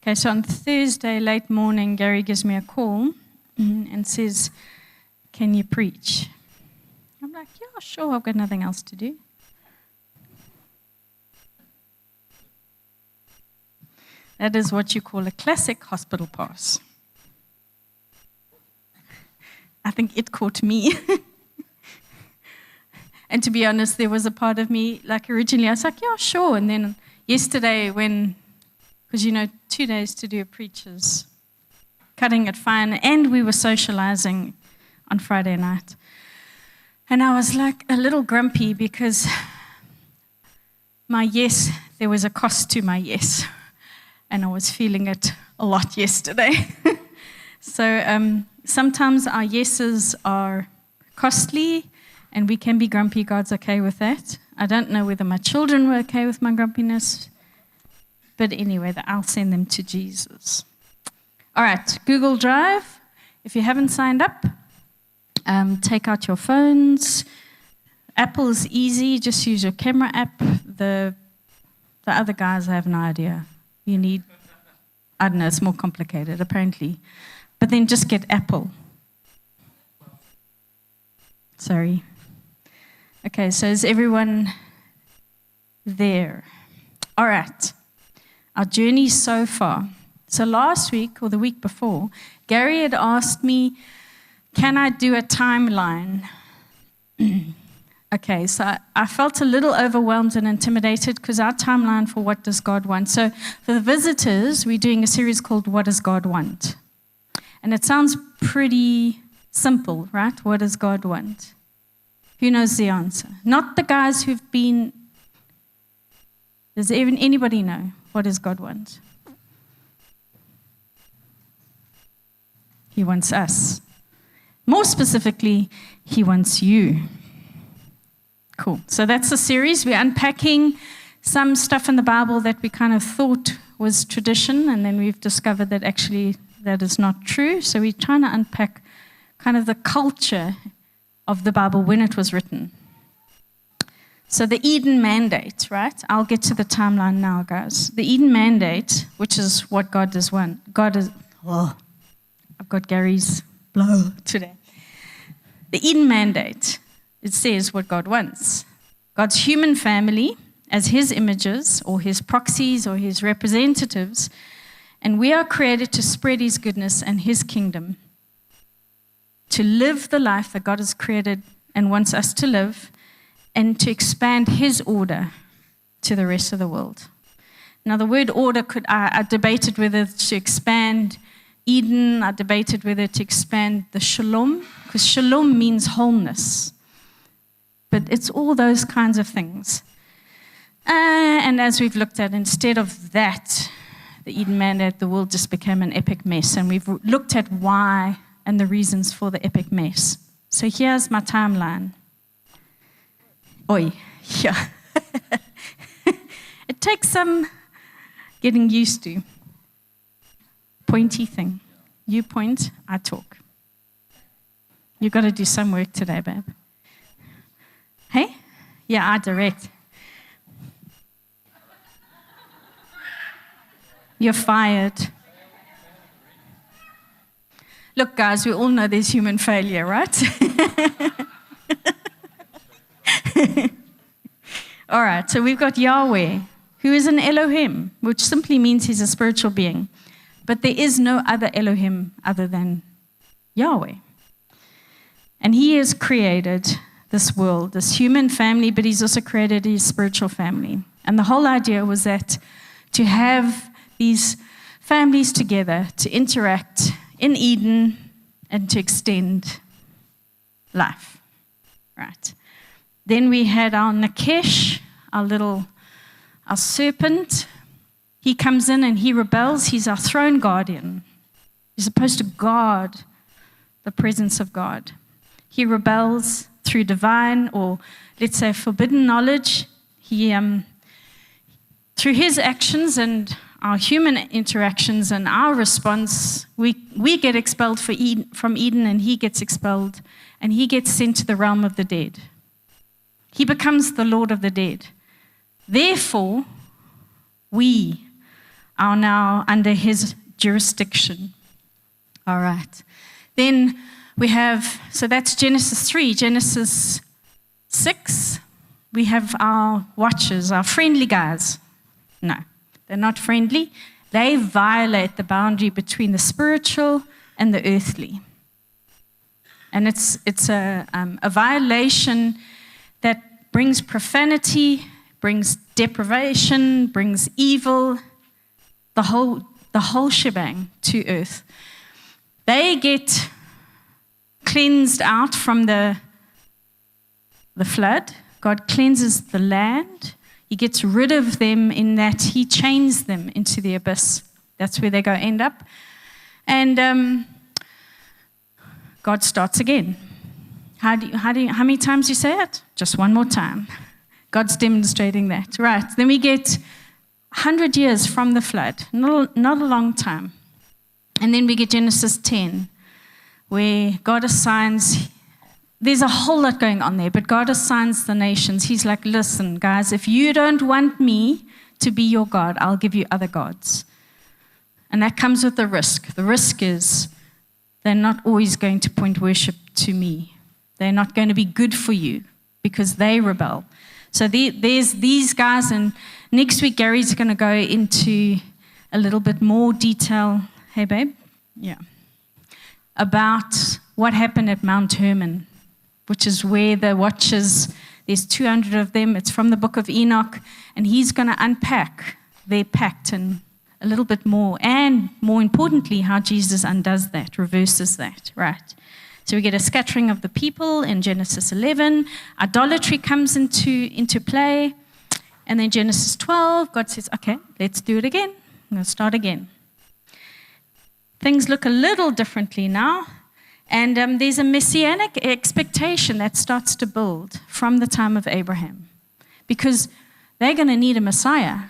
Okay, so on Thursday, late morning, Gary gives me a call and says, "Can you preach?" I'm like, "Yeah, sure, I've got nothing else to do." That is what you call a classic hospital pass. I think it caught me. And to be honest, there was a part of me, like originally, I was like, "Yeah, sure." And then yesterday because 2 days to do a preacher's cutting it fine, and we were socializing on Friday night. And I was like a little grumpy because my yes, there was a cost to my yes. And I was feeling it a lot yesterday. So sometimes our yeses are costly and we can be grumpy. God's okay with that. I don't know whether my children were okay with my grumpiness. But anyway, I'll send them to Jesus. All right, Google Drive. If you haven't signed up, take out your phones. Apple is easy. Just use your camera app. The other guys, I have no idea. You need, I don't know, it's more complicated apparently. But then just get Apple. Sorry. Okay, so is everyone there? All right. Our journey so far. So last week or the week before, Gary had asked me, can I do a timeline? Okay, so I felt a little overwhelmed and intimidated because our timeline for what does God want. So for the visitors, we're doing a series called What Does God Want? And it sounds pretty simple, right? What does God want? Who knows the answer? Not the guys who've been. Does even anybody know what does God want? He wants us. More specifically, He wants you. Cool. So that's the series. We're unpacking some stuff in the Bible that we kind of thought was tradition, and then we've discovered that actually that is not true. So we're trying to unpack kind of the culture of the Bible when it was written. So the Eden mandate, right? I'll get to the timeline now, guys. The Eden mandate, which is what God does want. I've got Gary's blow today. The Eden mandate, it says what God wants. God's human family as His images or His proxies or His representatives, and we are created to spread His goodness and His kingdom, to live the life that God has created and wants us to live, and to expand His order to the rest of the world. Now, the word order, I debated whether to expand Eden, I debated whether to expand the shalom, because shalom means wholeness. But it's all those kinds of things. And as we've looked at, instead of that, the Eden mandate, the world just became an epic mess. And we've looked at why and the reasons for the epic mess. So here's my timeline. Oi, yeah. It takes some getting used to. Pointy thing. You point, I talk. You've got to do some work today, babe. Hey? Yeah, I direct. You're fired. Look, guys, we all know there's human failure, right? All right, so we've got Yahweh, who is an Elohim, which simply means He's a spiritual being. But there is no other Elohim other than Yahweh. And He has created this world, this human family, but He's also created His spiritual family. And the whole idea was that to have these families together, to interact in Eden and to extend life. Right. Then we had our Nakesh, our serpent. He comes in and he rebels. He's our throne guardian. He's supposed to guard the presence of God. He rebels through divine, or let's say forbidden knowledge. He, through his actions and our human interactions and our response, we get expelled from Eden, and he gets expelled, and he gets sent to the realm of the dead. He becomes the Lord of the dead. Therefore, we are now under his jurisdiction. All right. Then we have, so that's Genesis 3. Genesis 6, we have our watchers, our friendly guys. No, they're not friendly. They violate the boundary between the spiritual and the earthly. And it's a violation that brings profanity, brings deprivation, brings evil, the whole shebang to earth. They get cleansed out from the flood. God cleanses the land. He gets rid of them in that he chains them into the abyss. That's where they go end up. And God starts again. How many times do you say it? Just one more time. God's demonstrating that. Right. Then we get 100 years from the flood. Not a long time. And then we get Genesis 10, where God assigns, there's a whole lot going on there, but God assigns the nations. He's like, listen, guys, if you don't want me to be your God, I'll give you other gods. And that comes with the risk. The risk is they're not always going to point worship to me. They're not going to be good for you because they rebel. So there's these guys, and next week Gary's going to go into a little bit more detail. Hey, babe? Yeah. About what happened at Mount Hermon, which is where the watchers, there's 200 of them. It's from the book of Enoch, and he's going to unpack their pact and a little bit more, and more importantly, how Jesus undoes that, reverses that, right? So we get a scattering of the people in Genesis 11. Idolatry comes into play. And then Genesis 12, God says, okay, let's do it again. I'm going to start again. Things look a little differently now. And there's a messianic expectation that starts to build from the time of Abraham. Because they're going to need a Messiah.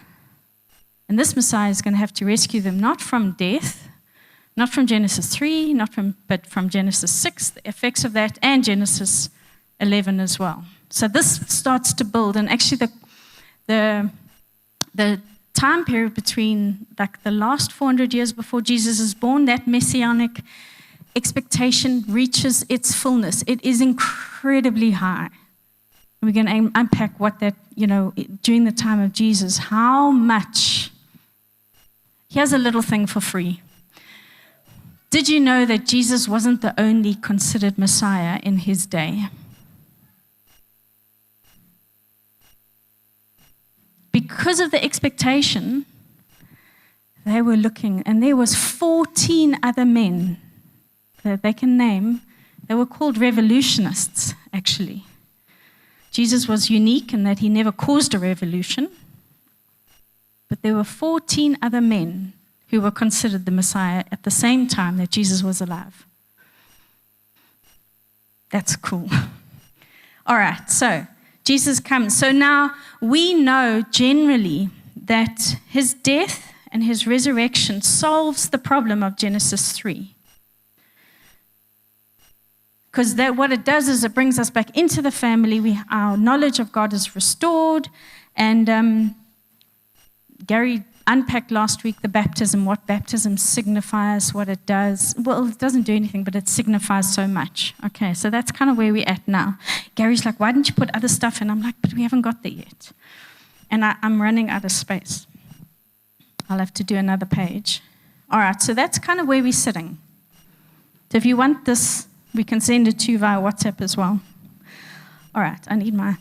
And this Messiah is going to have to rescue them not from death, not from Genesis 3, but from Genesis 6, the effects of that, and Genesis 11 as well. So this starts to build. And actually the time period between like the last 400 years before Jesus is born, that messianic expectation reaches its fullness. It is incredibly high. We're going to unpack what that, during the time of Jesus, how much. Here's a little thing for free. Did you know that Jesus wasn't the only considered Messiah in his day? Because of the expectation, they were looking, and there was 14 other men that they can name. They were called revolutionists, actually. Jesus was unique in that he never caused a revolution, but there were 14 other men who were considered the Messiah at the same time that Jesus was alive. That's cool. All right, so Jesus comes. So now we know generally that his death and his resurrection solves the problem of Genesis 3. Because what it does is it brings us back into the family. Our knowledge of God is restored. And Gary unpacked last week the baptism, what baptism signifies, what it does. Well, it doesn't do anything, but it signifies so much. Okay, so that's kind of where we're at now. Gary's like, why didn't you put other stuff in? I'm like, but we haven't got there yet. And I'm running out of space. I'll have to do another page. All right, so that's kind of where we're sitting. So if you want this, we can send it to you via WhatsApp as well. All right, I'm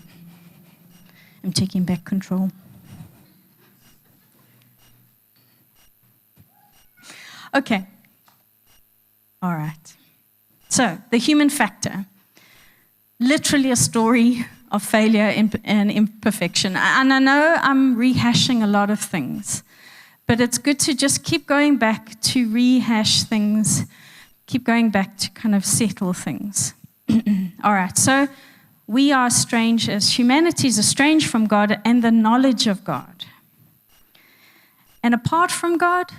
taking back control. Okay. All right. So, the human factor. Literally a story of failure and imperfection. And I know I'm rehashing a lot of things, but it's good to just keep going back to rehash things, keep going back to kind of settle things. All right. So, we are strange as humanity is estranged from God and the knowledge of God. And apart from God,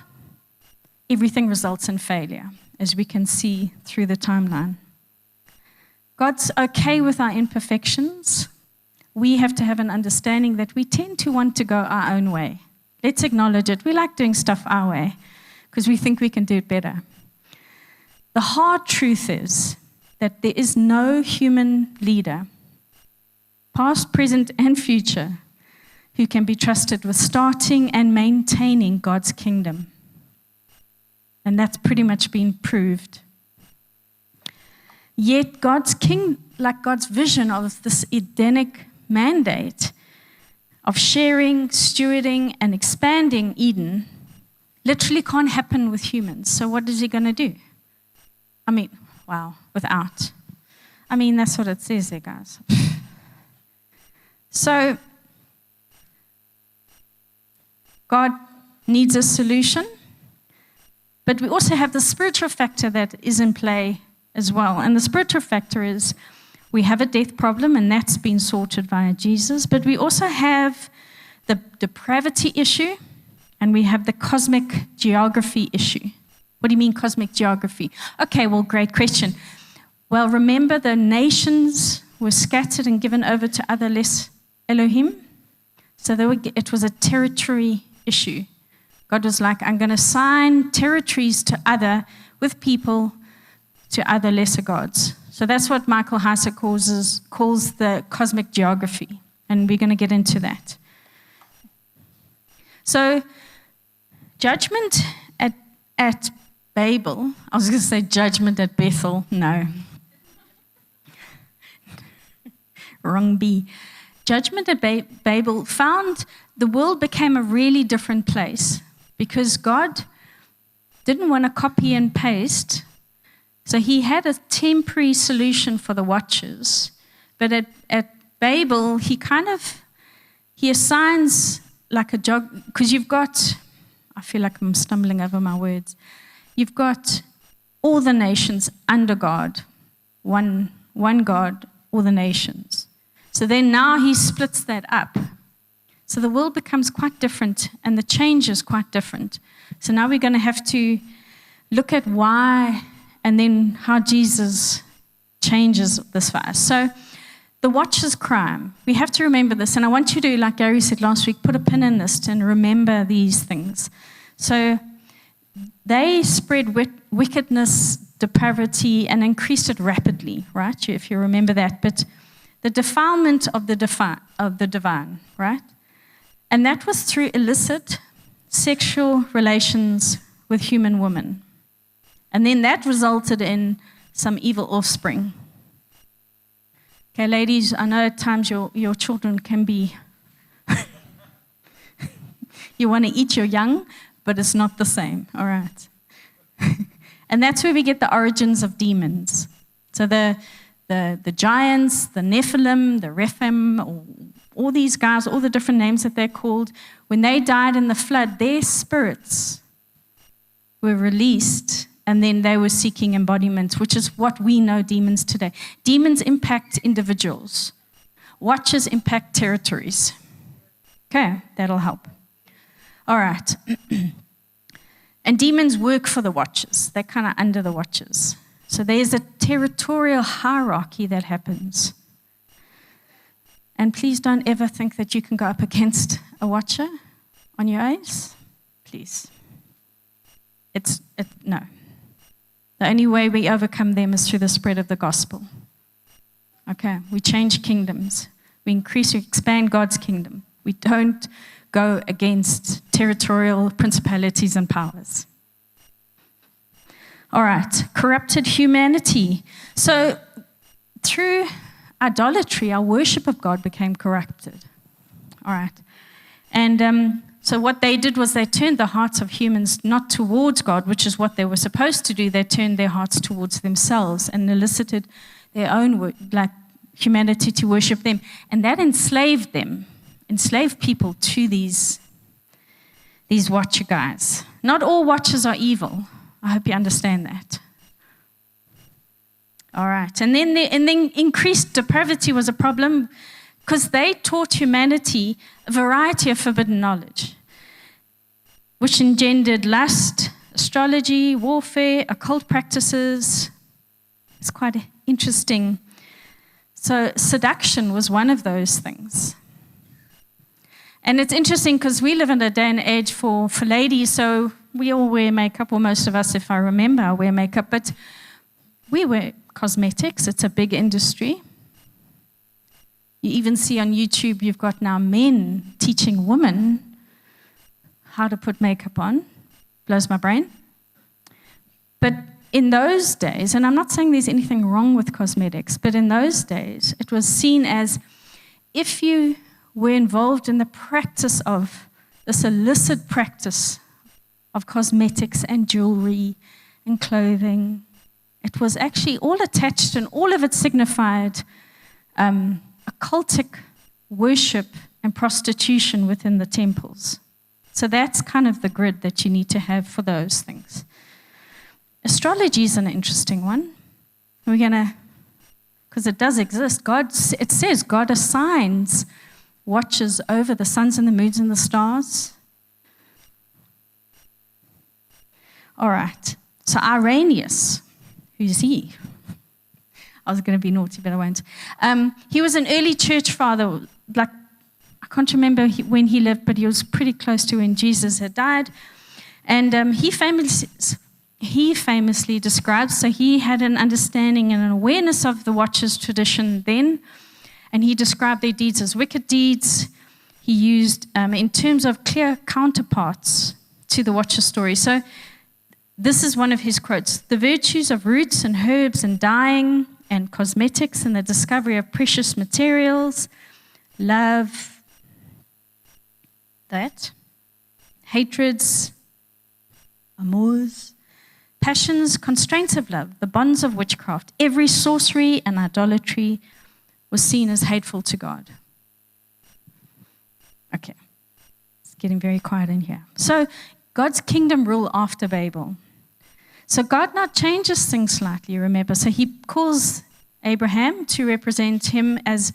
everything results in failure, as we can see through the timeline. God's okay with our imperfections. We have to have an understanding that we tend to want to go our own way. Let's acknowledge it. We like doing stuff our way because we think we can do it better. The hard truth is that there is no human leader, past, present, and future, who can be trusted with starting and maintaining God's kingdom. And that's pretty much been proved. Yet God's vision of this Edenic mandate of sharing, stewarding, and expanding Eden literally can't happen with humans. So what is he going to do? Without. That's what it says there, guys. So God needs a solution, but we also have the spiritual factor that is in play as well. And the spiritual factor is we have a death problem, and that's been sorted via Jesus, but we also have the depravity issue, and we have the cosmic geography issue. What do you mean cosmic geography? Okay, well, great question. Well, remember the nations were scattered and given over to other less Elohim? So it was a territory issue. God was like, I'm going to assign territories with people to other lesser gods. So that's what Michael Heiser calls the cosmic geography. And we're going to get into that. So judgment at Babel, I was going to say judgment at Bethel. No. Wrong B. Judgment at Babel found the world became a really different place because God didn't want to copy and paste. So he had a temporary solution for the watchers. But at Babel, he assigns like a job, because you've got, I feel like I'm stumbling over my words. You've got all the nations under God, one God, all the nations. So then now he splits that up. So the world becomes quite different, and the change is quite different. So now we're going to have to look at why and then how Jesus changes this for us. So the watcher's crime, we have to remember this. And I want you to, like Gary said last week, put a pin in this and remember these things. So they spread wickedness, depravity, and increased it rapidly, right? If you remember that. But the defilement of the divine, right? And that was through illicit sexual relations with human women. And then that resulted in some evil offspring. Okay, ladies, I know at times your children can be, you want to eat your young, but it's not the same, all right? And that's where we get the origins of demons. So the giants, the Nephilim, the Rephaim, all these guys, all the different names that they're called, when they died in the flood, their spirits were released, and then they were seeking embodiment, which is what we know demons today. Demons impact individuals. Watchers impact territories. Okay, that'll help. All right. And demons work for the watchers. They're kind of under the watchers. So there's a territorial hierarchy that happens. And please don't ever think that you can go up against a watcher on your ace. Please. No. The only way we overcome them is through the spread of the gospel. Okay, we change kingdoms. We expand God's kingdom. We don't go against territorial principalities and powers. All right, corrupted humanity. So through idolatry, our worship of God became corrupted. All right. And so what they did was they turned the hearts of humans not towards God, which is what they were supposed to do. They turned their hearts towards themselves and elicited their own humanity to worship them. And that enslaved them, enslaved people to these watcher guys. Not all watchers are evil. I hope you understand that. All right. And then increased depravity was a problem because they taught humanity a variety of forbidden knowledge, which engendered lust, astrology, warfare, occult practices. It's quite interesting. So seduction was one of those things. And it's interesting because we live in a day and age for ladies, so we all wear makeup, or most of us, if I remember, wear makeup, but we wear cosmetics. It's a big industry. You even see on YouTube, you've got now men teaching women how to put makeup on. Blows my brain. But in those days, and I'm not saying there's anything wrong with cosmetics, but in those days, it was seen as if you were involved in the practice of this illicit practice of cosmetics and jewelry and clothing, it was actually all attached, and all of it signified occultic worship and prostitution within the temples. So that's kind of the grid that you need to have for those things. Astrology is an interesting one. We're going to, because it does exist, it says God assigns watches over the suns and the moons and the stars. All right. So Irenaeus, who's he? I was going to be naughty, but I won't. He was an early church father. Like, I can't remember when he lived, but he was pretty close to when Jesus had died. And he famously describes, so he had an understanding and an awareness of the Watchers tradition then, and he described their deeds as wicked deeds. He used, in terms of clear counterparts to the Watcher story. So this is one of his quotes: the virtues of roots and herbs and dyeing and cosmetics and the discovery of precious materials, love, that, hatreds, amours, passions, constraints of love, the bonds of witchcraft, every sorcery and idolatry was seen as hateful to God. Okay, it's getting very quiet in here. So God's kingdom rule after Babel. So God now changes things slightly, remember. So he calls Abraham to represent him as,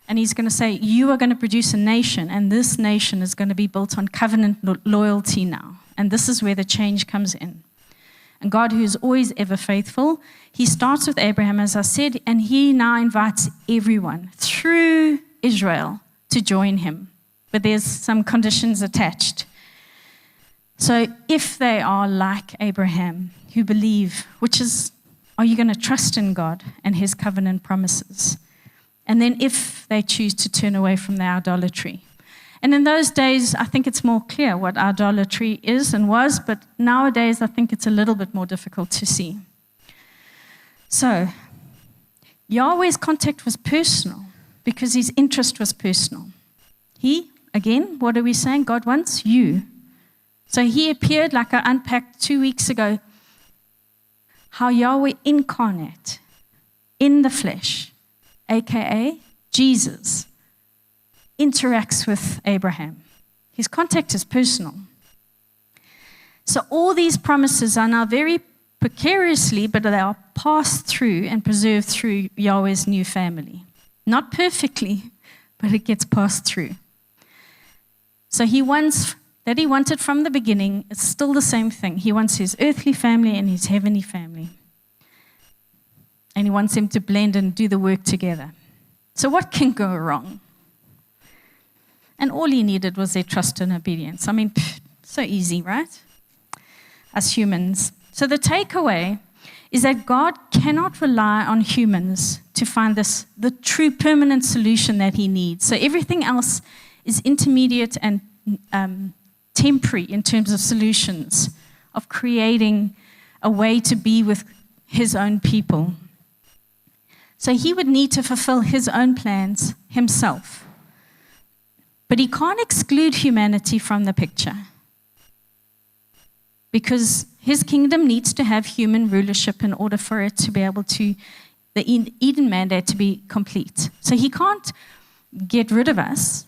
and he's going to say, you are going to produce a nation, and this nation is going to be built on covenant loyalty now. And this is where the change comes in. And God, who is always ever faithful, he starts with Abraham, as I said, and he now invites everyone through Israel to join him. But there's some conditions attached. So if they are like Abraham, who believe, which is, are you going to trust in God and his covenant promises? And then if they choose to turn away from their idolatry. And in those days, I think it's more clear what idolatry is and was, but nowadays I think it's a little bit more difficult to see. So, Yahweh's contact was personal because his interest was personal. He, again, what are we saying? God wants you. So he appeared, like I unpacked 2 weeks ago, how Yahweh incarnate in the flesh, aka Jesus, interacts with Abraham. His contact is personal. So all these promises are now very precariously, but they are passed through and preserved through Yahweh's new family. Not perfectly, but it gets passed through. So he wanted from the beginning, it's still the same thing. He wants his earthly family and his heavenly family. And he wants them to blend and do the work together. So what can go wrong? And all he needed was their trust and obedience. I mean, so easy, right? As humans. So the takeaway is that God cannot rely on humans to find the true permanent solution that he needs. So everything else is intermediate and temporary in terms of solutions, of creating a way to be with his own people. So he would need to fulfill his own plans himself. But he can't exclude humanity from the picture because his kingdom needs to have human rulership in order for it to be able to, the Eden mandate to be complete. So he can't get rid of us.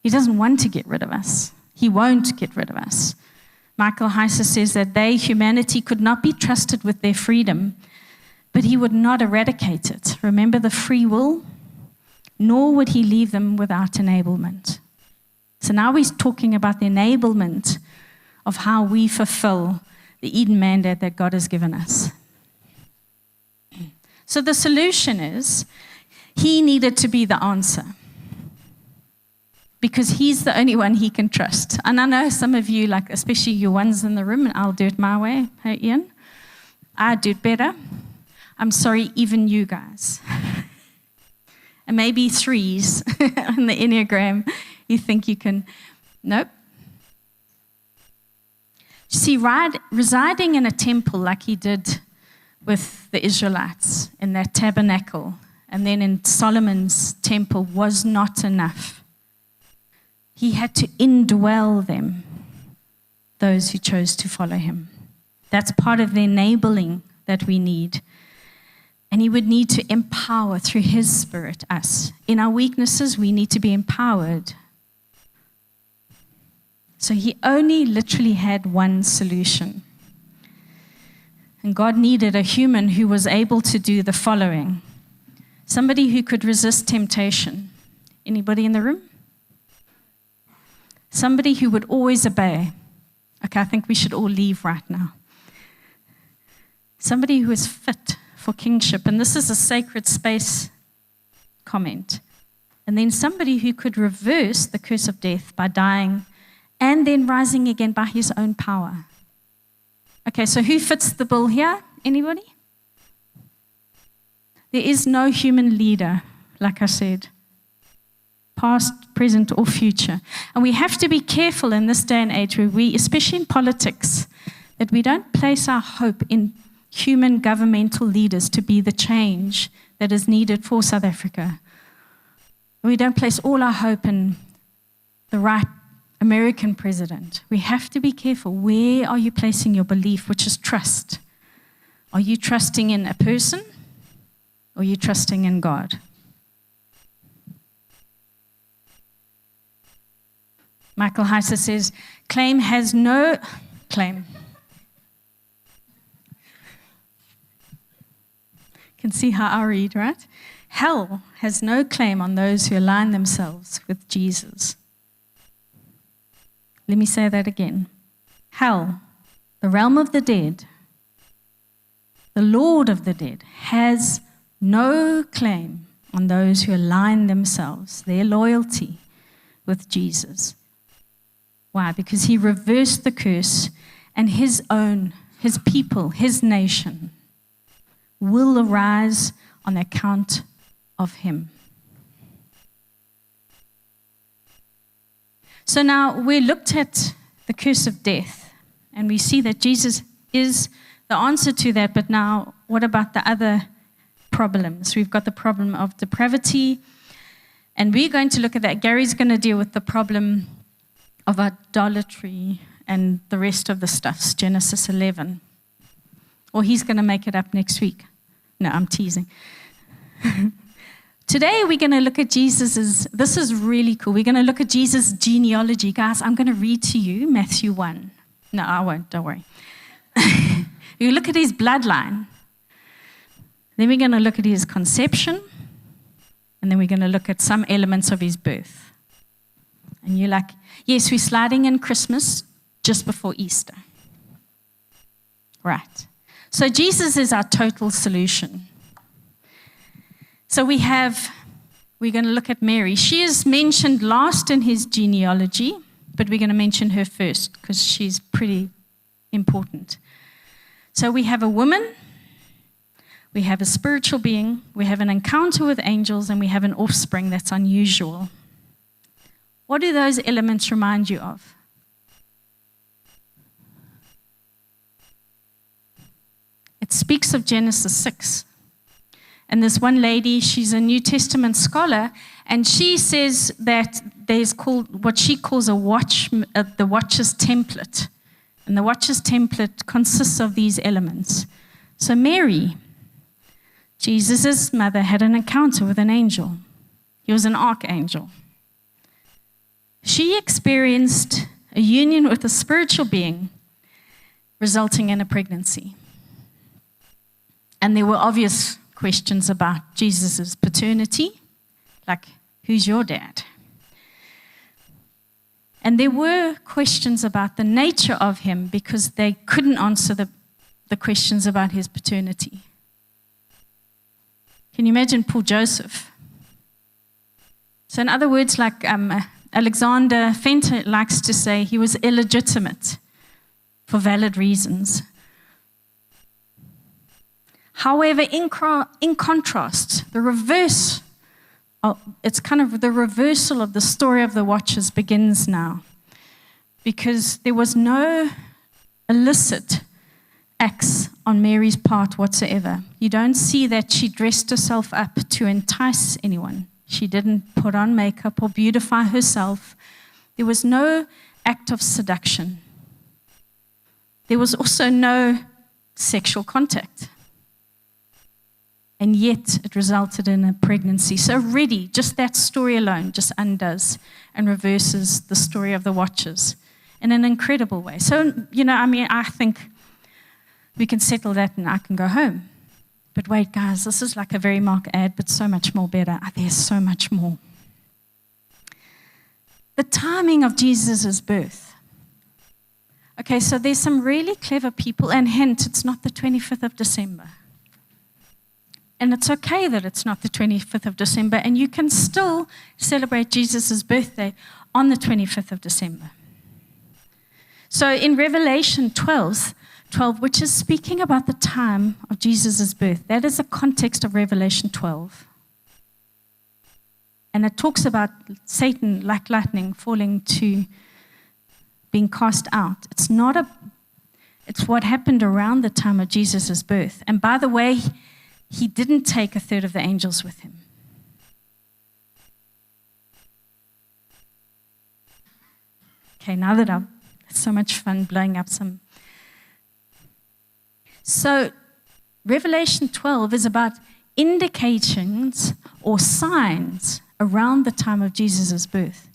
He doesn't want to get rid of us. He won't get rid of us. Michael Heiser says that humanity, could not be trusted with their freedom, but he would not eradicate it. Remember the free will? Nor would he leave them without enablement. So now he's talking about the enablement of how we fulfill the Eden mandate that God has given us. So the solution is, he needed to be the answer. because he's the only one he can trust. And I know some of you, like especially your ones in the room, and I'll do it my way. Hey, Ian? I do it better. I'm sorry, even you guys. And maybe threes in the Enneagram, you think you can. Nope. You see, residing in a temple like he did with the Israelites in that tabernacle and then in Solomon's temple was not enough. He had to indwell them, those who chose to follow him. That's part of the enabling that we need. And he would need to empower through his Spirit us. In our weaknesses, we need to be empowered. So he only literally had one solution. And God needed a human who was able to do the following. Somebody who could resist temptation. Anybody in the room? Somebody who would always obey. Okay, I think we should all leave right now. Somebody who is fit for kingship. And this is a sacred space comment. And then somebody who could reverse the curse of death by dying and then rising again by his own power. Okay, so who fits the bill here? Anybody? There is no human leader, like I said, past, present, or future. And we have to be careful in this day and age where we, especially in politics, that we don't place our hope in human governmental leaders to be the change that is needed for South Africa. We don't place all our hope in the right American president. We have to be careful. Where are you placing your belief, which is trust? Are you trusting in a person or are you trusting in God? Michael Heiser says, claim has no claim. Can see how I read, right? Hell has no claim on those who align themselves with Jesus. Let me say that again. Hell, the realm of the dead, the Lord of the dead, has no claim on those who align themselves, their loyalty, with Jesus. Why? Because he reversed the curse, and his people, his nation, will arise on account of him. So now we looked at the curse of death, and we see that Jesus is the answer to that, but now what about the other problems? We've got the problem of depravity, and we're going to look at that. Gary's going to deal with the problem of idolatry and the rest of the stuffs, Genesis 11. Or he's going to make it up next week. No, I'm teasing. Today we're going to look at Jesus's, this is really cool. We're going to look at Jesus' genealogy. Guys, I'm going to read to you Matthew 1. No, I won't, don't worry. You look at his bloodline. Then we're going to look at his conception. And then we're going to look at some elements of his birth. And you're like, yes, we're sliding in Christmas just before Easter. Right. So Jesus is our total solution. So we're going to look at Mary. She is mentioned last in his genealogy, but we're going to mention her first because she's pretty important. So we have a woman, we have a spiritual being, we have an encounter with angels, and we have an offspring that's unusual. What do those elements remind you of? It speaks of Genesis 6. And this one lady, she's a New Testament scholar, and she says that there's called what she calls the Watcher's template. And the Watcher's template consists of these elements. So Mary, Jesus' mother, had an encounter with an angel. He was an archangel. She experienced a union with a spiritual being, resulting in a pregnancy. And there were obvious questions about Jesus' paternity, like, who's your dad? And there were questions about the nature of him because they couldn't answer the questions about his paternity. Can you imagine poor Joseph? So in other words, like a Alexander Fenter likes to say he was illegitimate for valid reasons. However, in contrast, the reverse, it's kind of the reversal of the story of the watchers begins now, because there was no illicit acts on Mary's part whatsoever. You don't see that she dressed herself up to entice anyone. She didn't put on makeup or beautify herself. There was no act of seduction. There was also no sexual contact. And yet it resulted in a pregnancy. So already, just that story alone just undoes and reverses the story of the watchers in an incredible way. So, I think we can settle that and I can go home. But wait, guys, this is like a very Mark ad, but so much more better. There's so much more. The timing of Jesus' birth. Okay, so there's some really clever people, and hint, it's not the 25th of December. And it's okay that it's not the 25th of December, and you can still celebrate Jesus' birthday on the 25th of December. So in Revelation 12, which is speaking about the time of Jesus' birth, that is the context of Revelation 12. And it talks about Satan, like lightning, falling to being cast out. It's what happened around the time of Jesus' birth. And by the way, he didn't take a third of the angels with him. Okay, now that it's so much fun blowing up some. So, Revelation 12 is about indications or signs around the time of Jesus' birth.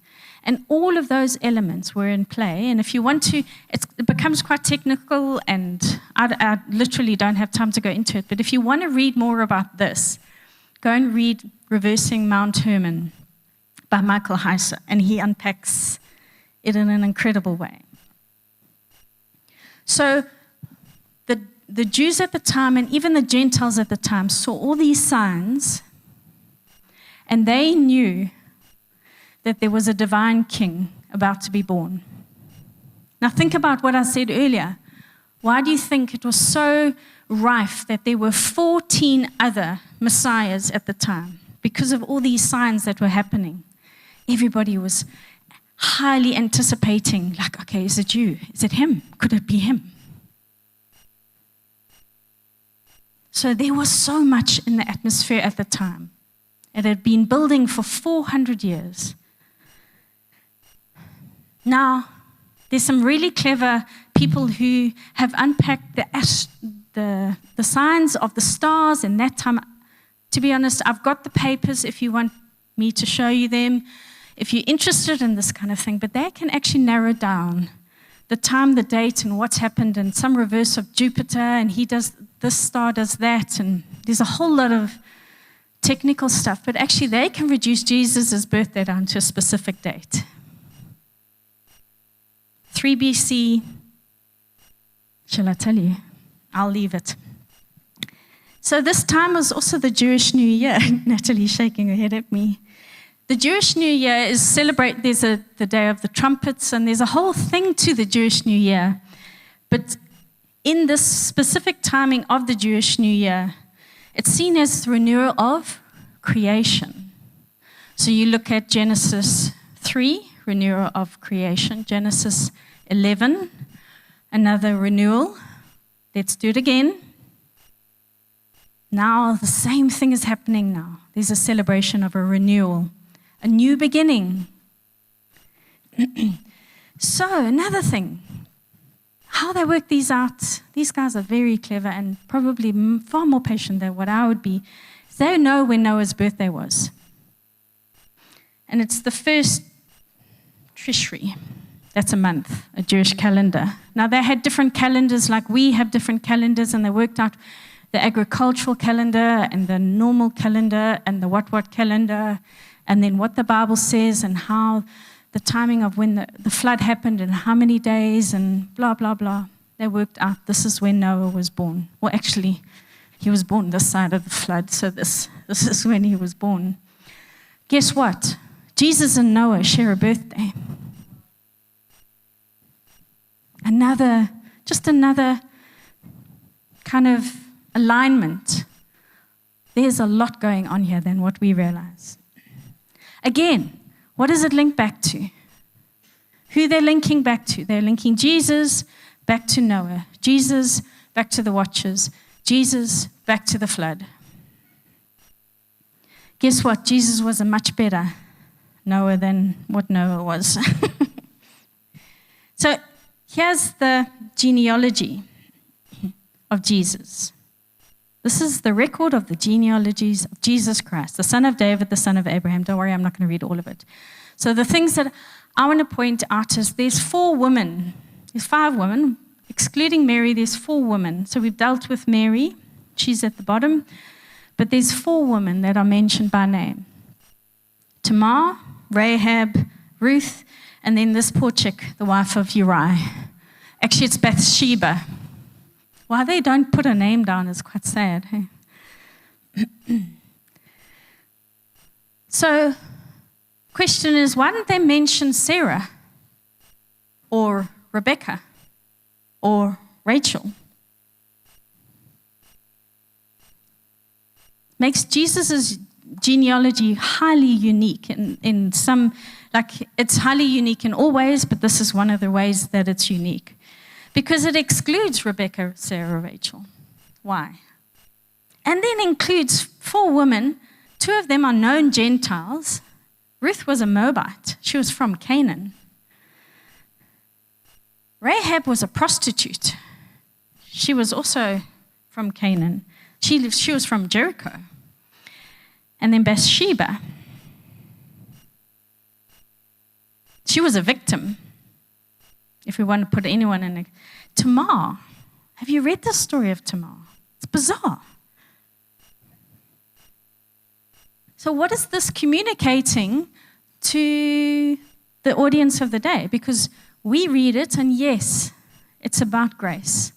And all of those elements were in play. And if you want to, it becomes quite technical, and I literally don't have time to go into it. But if you want to read more about this, go and read Reversing Mount Hermon by Michael Heiser, and he unpacks it in an incredible way. So the Jews at the time, and even the Gentiles at the time, saw all these signs, and they knew that there was a divine king about to be born. Now think about what I said earlier. Why do you think it was so rife that there were 14 other messiahs at the time? Because of all these signs that were happening. Everybody was highly anticipating, like, okay, is it you? Is it him? Could it be him? So there was so much in the atmosphere at the time. It had been building for 400 years. Now, there's some really clever people who have unpacked the signs of the stars in that time. To be honest, I've got the papers if you want me to show you them, if you're interested in this kind of thing, but they can actually narrow down the time, the date, and what's happened, and some reverse of Jupiter, and he does this star does that, and there's a whole lot of technical stuff, but actually they can reduce Jesus' birthday down to a specific date. 3 BC, shall I tell you? I'll leave it. So this time was also the Jewish New Year. Natalie's shaking her head at me. The Jewish New Year is there's the Day of the Trumpets, and there's a whole thing to the Jewish New Year. But in this specific timing of the Jewish New Year, it's seen as the renewal of creation. So you look at Genesis 3, renewal of creation. Genesis 11, another renewal. Let's do it again. Now the same thing is happening now. There's a celebration of a renewal, a new beginning. So another thing, how they work these out, these guys are very clever and probably far more patient than what I would be. They know when Noah's birthday was. And it's the first Tishri. That's a month, a Jewish calendar. Now, they had different calendars like we have different calendars, and they worked out the agricultural calendar and the normal calendar and the what calendar, and then what the Bible says and how the timing of when the flood happened and how many days and blah, blah, blah. They worked out this is when Noah was born. Well, actually, he was born this side of the flood, so this is when he was born. Guess what? Jesus and Noah share a birthday. Just another kind of alignment. There's a lot going on here than what we realize. Again, what does it link back to? Who they're linking back to? They're linking Jesus back to Noah, Jesus back to the watchers, Jesus back to the flood. Guess what? Jesus was a much better Noah than what Noah was. So here's the genealogy of Jesus. This is the record of the genealogies of Jesus Christ, the son of David, the son of Abraham. Don't worry, I'm not going to read all of it. So the things that I want to point out is there's 4 women. There's 5 women. Excluding Mary, there's 4 women. So we've dealt with Mary. She's at the bottom. But there's 4 women that are mentioned by name. Tamar, Rahab, Ruth, and then this poor chick, the wife of Uriah. Actually, it's Bathsheba. Why they don't put her name down is quite sad. Hey? So, question is, why didn't they mention Sarah or Rebecca or Rachel? Makes Jesus' genealogy highly unique in some, like it's highly unique in all ways, but this is one of the ways that it's unique. Because it excludes Rebecca, Sarah, Rachel. Why? And then includes 4 women. 2 of them are known Gentiles. Ruth was a Moabite. She was from Canaan. Rahab was a prostitute. She was also from Canaan. She was from Jericho. And then Bathsheba. She was a victim. If we want to put anyone in it. Tamar. Have you read the story of Tamar? It's bizarre. So what is this communicating to the audience of the day? Because we read it and yes, it's about grace.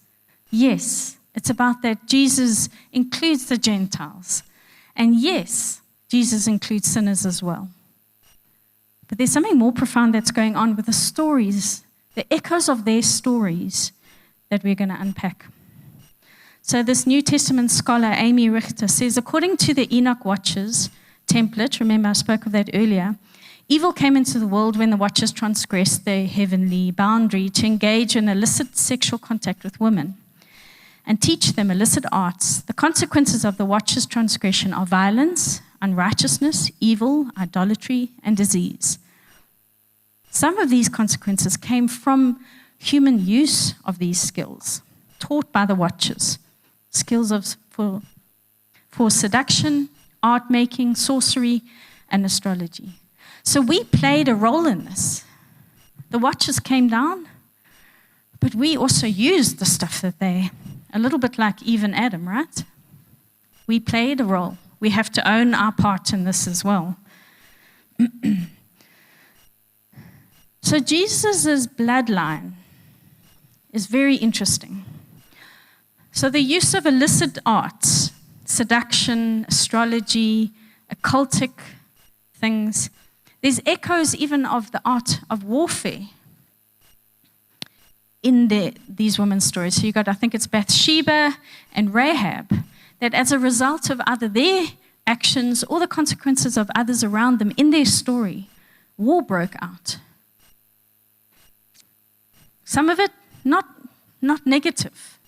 Yes, it's about that Jesus includes the Gentiles. And yes, Jesus includes sinners as well. But there's something more profound that's going on with the stories, the echoes of their stories that we're going to unpack. So this New Testament scholar, Amy Richter, says, according to the Enoch Watchers template, remember I spoke of that earlier, evil came into the world when the Watchers transgressed their heavenly boundary to engage in illicit sexual contact with women and teach them illicit arts. The consequences of the Watchers' transgression are violence, unrighteousness, evil, idolatry, and disease. Some of these consequences came from human use of these skills, taught by the Watchers, skills for seduction, art making, sorcery, and astrology. So we played a role in this. The Watchers came down, but we also used the stuff that they, a little bit like Eve and Adam, right? We played a role. We have to own our part in this as well. So Jesus' bloodline is very interesting. So the use of illicit arts, seduction, astrology, occultic things, there's echoes even of the art of warfare in these women's stories. So you got, I think it's Bathsheba and Rahab, that as a result of either their actions or the consequences of others around them in their story, war broke out. Some of it not negative.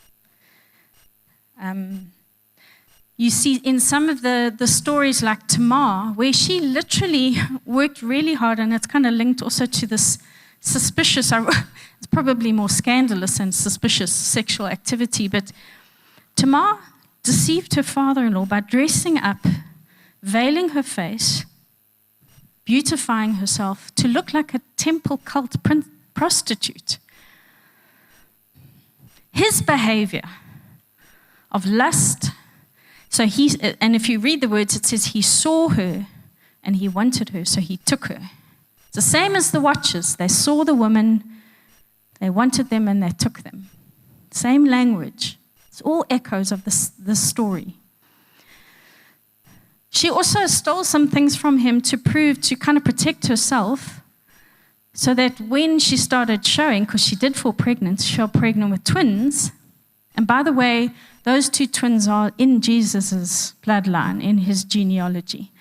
You see in some of the stories like Tamar, where she literally worked really hard, and it's kind of linked also to this suspicious, it's probably more scandalous and suspicious sexual activity, but Tamar deceived her father-in-law by dressing up, veiling her face, beautifying herself to look like a temple cult prostitute. His behavior of lust, and if you read the words, it says he saw her and he wanted her, so he took her. It's the same as the Watchers. They saw the woman, they wanted them, and they took them. Same language. It's all echoes of this story. She also stole some things from him to kind of protect herself, so that when she started showing, because she did fall pregnant, she fell pregnant with twins. And by the way, those two twins are in Jesus' bloodline, in his genealogy.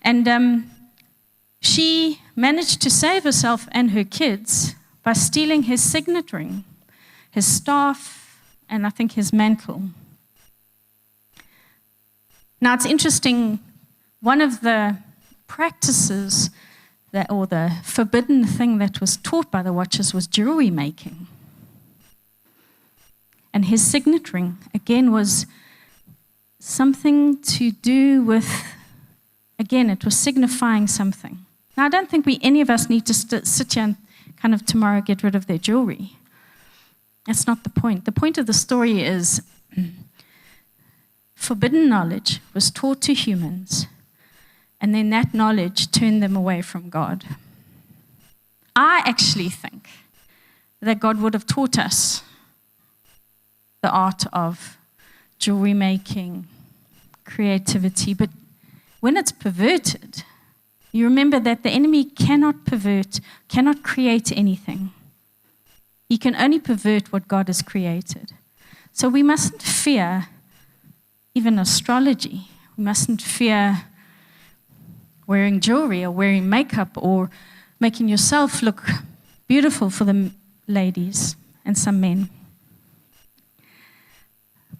And she managed to save herself and her kids by stealing his signet ring, his staff, and I think his mantle. Now, it's interesting, one of the practices or the forbidden thing that was taught by the Watchers was jewelry making. And his signet ring, again, was something to do with, again, it was signifying something. Now, I don't think any of us need to sit here and kind of tomorrow get rid of their jewelry. That's not the point. The point of the story is forbidden knowledge was taught to humans, and then that knowledge turned them away from God. I actually think that God would have taught us the art of jewelry making, creativity, but when it's perverted, you remember that the enemy cannot pervert, cannot create anything. He can only pervert what God has created. So we mustn't fear even astrology. We mustn't fear wearing jewelry or wearing makeup or making yourself look beautiful for the ladies and some men.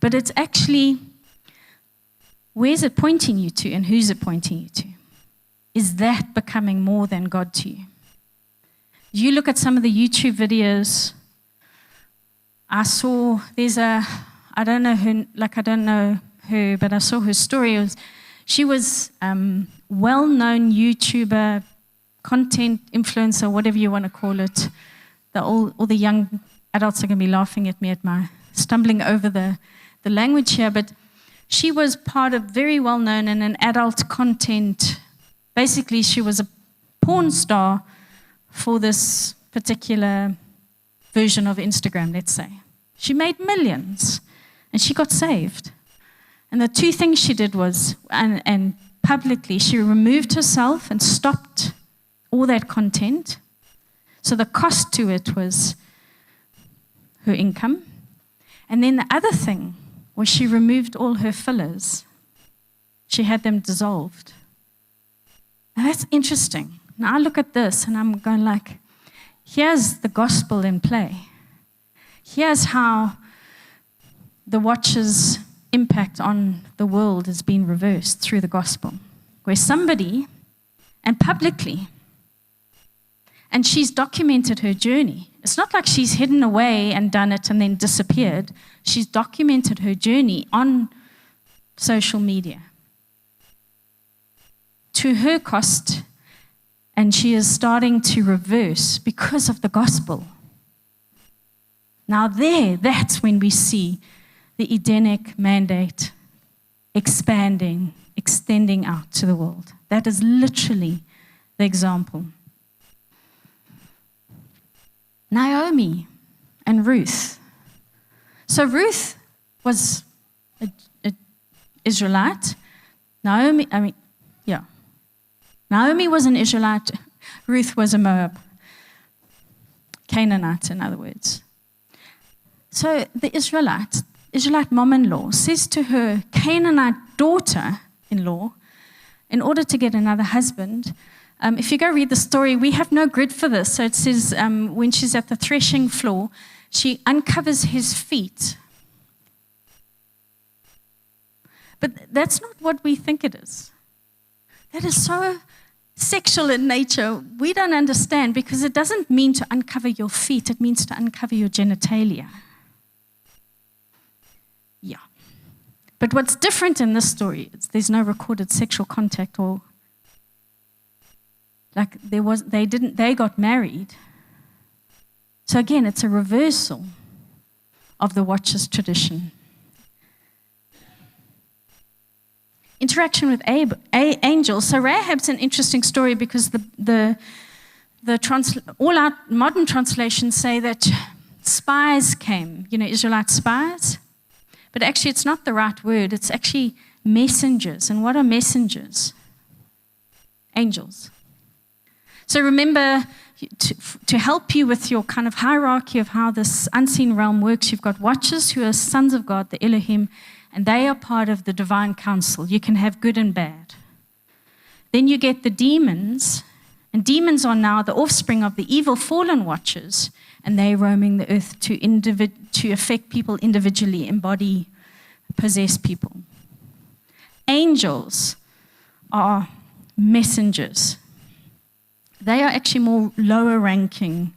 But it's actually, where's it pointing you to and who's it pointing you to? Is that becoming more than God to you? You look at some of the YouTube videos. I saw, I don't know her, but I saw her story. She was well-known YouTuber, content influencer, whatever you want to call it. All the young adults are going to be laughing at me at my stumbling over the language here, but she was part of very well-known and an adult content. Basically, she was a porn star for this particular version of Instagram, let's say. She made millions, and she got saved. And the two things she did was, and publicly, she removed herself and stopped all that content. So the cost to it was her income. And then the other thing was she removed all her fillers. She had them dissolved. Now that's interesting. Now I look at this and I'm going like, here's the gospel in play. Here's how the Watchers' impact on the world has been reversed through the gospel. Where somebody, and publicly, and she's documented her journey. It's not like she's hidden away and done it and then disappeared. She's documented her journey on social media to her cost, and she is starting to reverse because of the gospel. Now that's when we see the Edenic mandate expanding, extending out to the world. That is literally the example. Naomi and Ruth. So Ruth was an Israelite. Naomi was an Israelite. Ruth was a Moab. Canaanite, in other words. So the Israelite mom-in-law says to her Canaanite daughter-in-law, in order to get another husband, if you go read the story, we have no grid for this. So it says when she's at the threshing floor, she uncovers his feet. But that's not what we think it is. That is so sexual in nature. We don't understand, because it doesn't mean to uncover your feet. It means to uncover your genitalia. Yeah. But what's different in this story is there's no recorded sexual contact, or like they got married. So again, it's a reversal of the Watchers tradition. Interaction with angels. So Rahab's an interesting story, because all our modern translations say that spies came, Israelite spies. But actually, it's not the right word. It's actually messengers. And what are messengers? Angels. So remember, to help you with your kind of hierarchy of how this unseen realm works, you've got watchers who are sons of God, the Elohim, and they are part of the divine council. You can have good and bad. Then you get the demons, and demons are now the offspring of the evil fallen watchers, and they're roaming the earth to affect people individually, embody, possess people. Angels are messengers. They are actually more lower ranking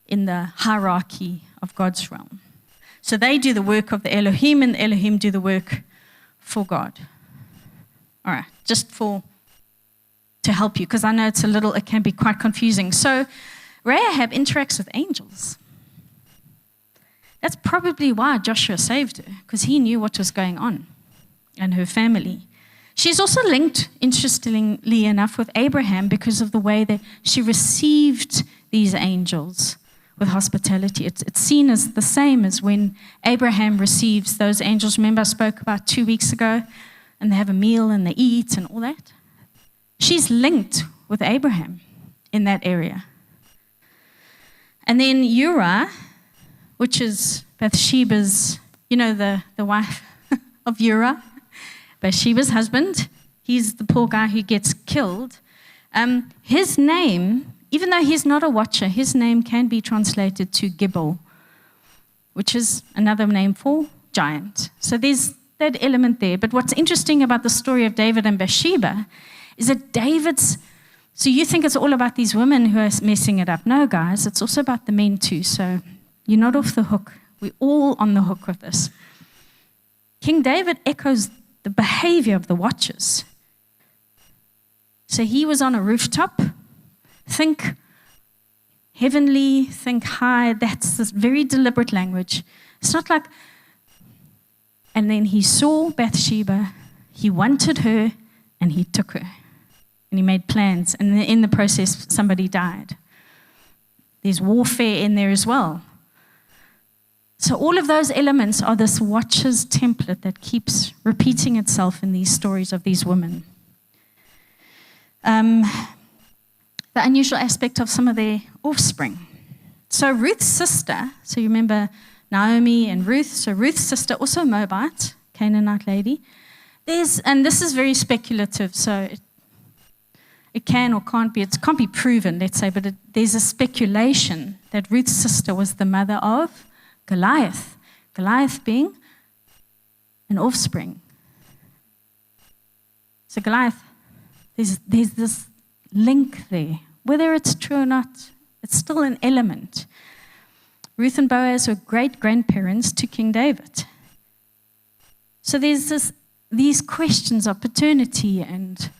in the hierarchy of God's realm. So they do the work of the Elohim, and the Elohim do the work for God. All right, just to help you, because I know it can be quite confusing. So Rahab interacts with angels. That's probably why Joshua saved her, because he knew what was going on and her family. She's also linked, interestingly enough, with Abraham because of the way that she received these angels with hospitality. It's seen as the same as when Abraham receives those angels. Remember I spoke about 2 weeks ago, and they have a meal and they eat and all that? She's linked with Abraham in that area. And then Uriah, which is Bathsheba's, the wife of Uriah, Bathsheba's husband. He's the poor guy who gets killed. His name, even though he's not a watcher, his name can be translated to Gibor, which is another name for giant. So there's that element there. But what's interesting about the story of David and Bathsheba is that so you think it's all about these women who are messing it up. No, guys, it's also about the men too. So you're not off the hook. We're all on the hook with this. King David echoes the behavior of the watchers. So he was on a rooftop. Think heavenly, think high. That's this very deliberate language. It's not like, and then he saw Bathsheba, he wanted her, and he took her. And he made plans, and in the process, somebody died. There's warfare in there as well. So all of those elements are this watcher's template that keeps repeating itself in these stories of these women. The unusual aspect of some of their offspring. So Ruth's sister, so you remember Naomi and Ruth. So Ruth's sister, also Moabite, Canaanite lady. And this is very speculative, so it can or can't be, it can't be proven, let's say, but there's a speculation that Ruth's sister was the mother of Goliath. Goliath being an offspring. So Goliath, there's this link there. Whether it's true or not, it's still an element. Ruth and Boaz were great-grandparents to King David. So there's these questions of paternity and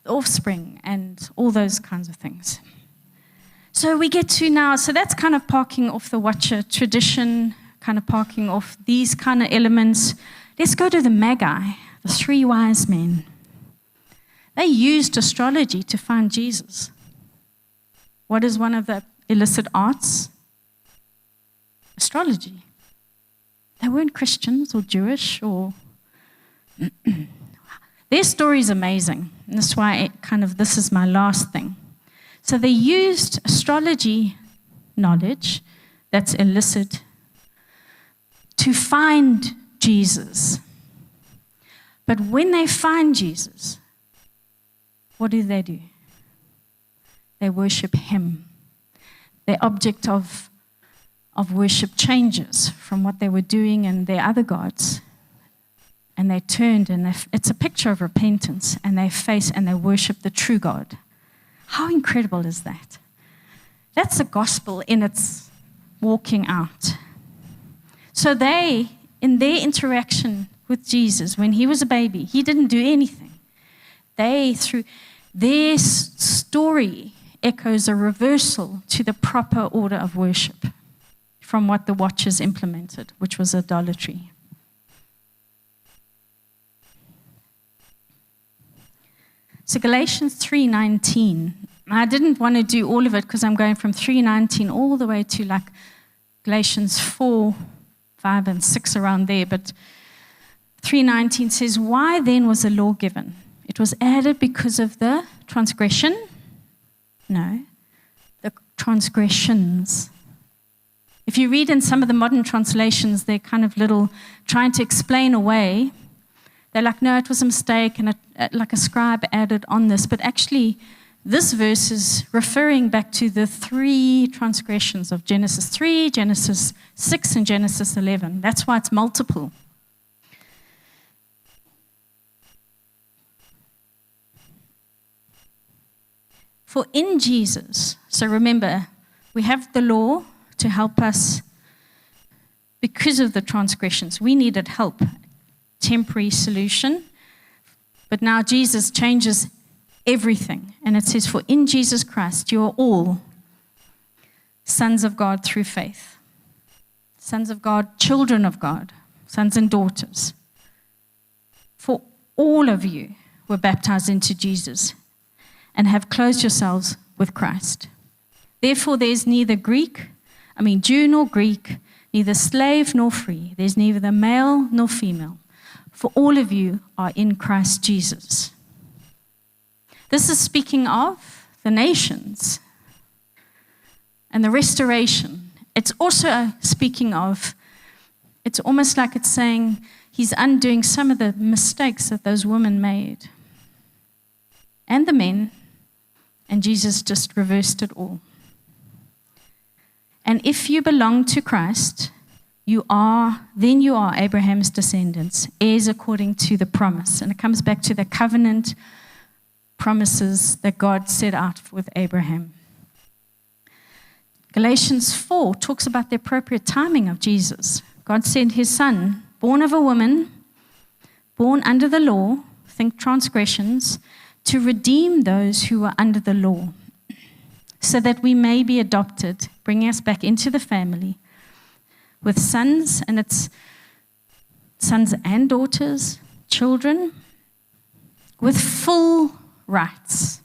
the offspring and all those kinds of things. So we get to now, so that's kind of parking off the watcher tradition, kind of parking off these kind of elements. Let's go to the Magi, the 3 wise men. They used astrology to find Jesus. What is one of the illicit arts? Astrology. They weren't Christians or Jewish or... Their story is amazing. And that's why this is my last thing. So they used astrology knowledge that's illicit to find Jesus. But when they find Jesus, what do? They worship him. Their object of worship changes from what they were doing and their other gods. And they turned, and it's a picture of repentance, and they face and they worship the true God. How incredible is that? That's the gospel in its walking out. So they, in their interaction with Jesus, when he was a baby, he didn't do anything. Through their story echoes a reversal to the proper order of worship from what the watchers implemented, which was idolatry. So Galatians 3:19. I didn't want to do all of it because I'm going from 3:19 all the way to Galatians 4:5 5 and 6 around there, but 3:19 says, why then was the law given? It was added because of the transgression? No, the transgressions. If you read in some of the modern translations, they're kind of little trying to explain away. They're like, no, it was a mistake, and like a scribe added on this. But actually, this verse is referring back to the 3 transgressions of Genesis 3, Genesis 6, and Genesis 11. That's why it's multiple. For in Jesus, so remember, we have the law to help us because of the transgressions. We needed help, temporary solution. But now Jesus changes everything. And it says, for in Jesus Christ, you are all sons of God through faith. Sons of God, children of God, sons and daughters. For all of you were baptized into Jesus and have clothed yourselves with Christ. Therefore, there's neither Jew nor Greek, neither slave nor free. There's neither male nor female. For all of you are in Christ Jesus. This is speaking of the nations and the restoration. It's also speaking of, it's almost like it's saying he's undoing some of the mistakes that those women made. And the men. And Jesus just reversed it all. And if you belong to Christ, then you are Abraham's descendants, heirs according to the promise. And it comes back to the covenant promises that God set out with Abraham. Galatians 4 talks about the appropriate timing of Jesus. God sent his son, born of a woman, born under the law, think transgressions, to redeem those who were under the law, so that we may be adopted, bringing us back into the family, with sons, and it's sons and daughters, children, with full rights.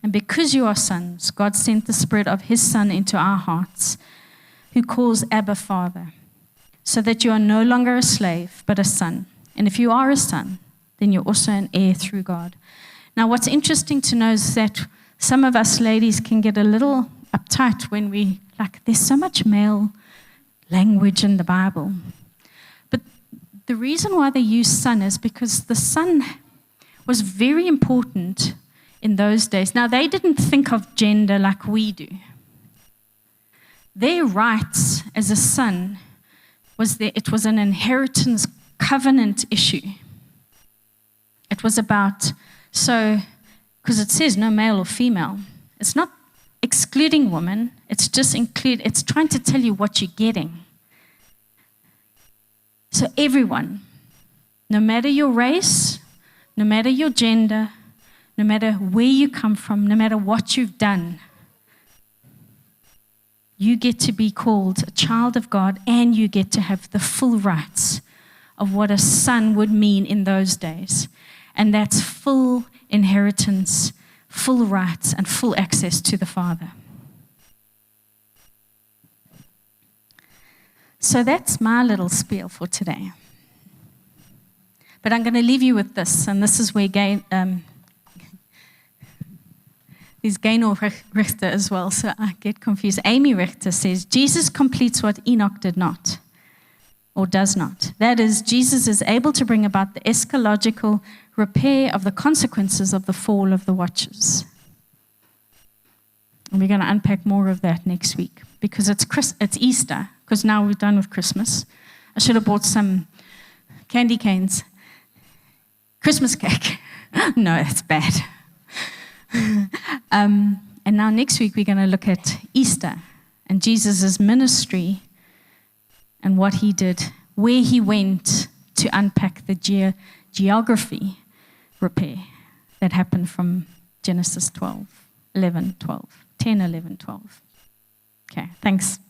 And because you are sons, God sent the Spirit of his Son into our hearts, who calls Abba, Father, so that you are no longer a slave, but a son. And if you are a son, then you're also an heir through God. Now, what's interesting to know is that some of us ladies can get a little uptight when there's so much male language in the Bible. But the reason why they use son is because the son was very important in those days. Now, they didn't think of gender like we do. Their rights as a son it was an inheritance covenant issue. It was about, because it says no male or female. It's not excluding women. It's just it's trying to tell you what you're getting. So everyone, no matter your race, no matter your gender, no matter where you come from, no matter what you've done, you get to be called a child of God, and you get to have the full rights of what a son would mean in those days. And that's full inheritance, full rights, and full access to the Father. So that's my little spiel for today. But I'm going to leave you with this, and this is where there's Gaynor Richter as well, so I get confused. Amy Richter says, Jesus completes what Enoch did not, or does not. That is, Jesus is able to bring about the eschatological repair of the consequences of the fall of the watchers. And we're going to unpack more of that next week, because it's Easter, because now we're done with Christmas. I should have bought some candy canes. Christmas cake. No, that's bad. And now next week we're going to look at Easter and Jesus' ministry and what he did, where he went to unpack the geography repair that happened from Genesis 10, 11, 12. Okay, thanks.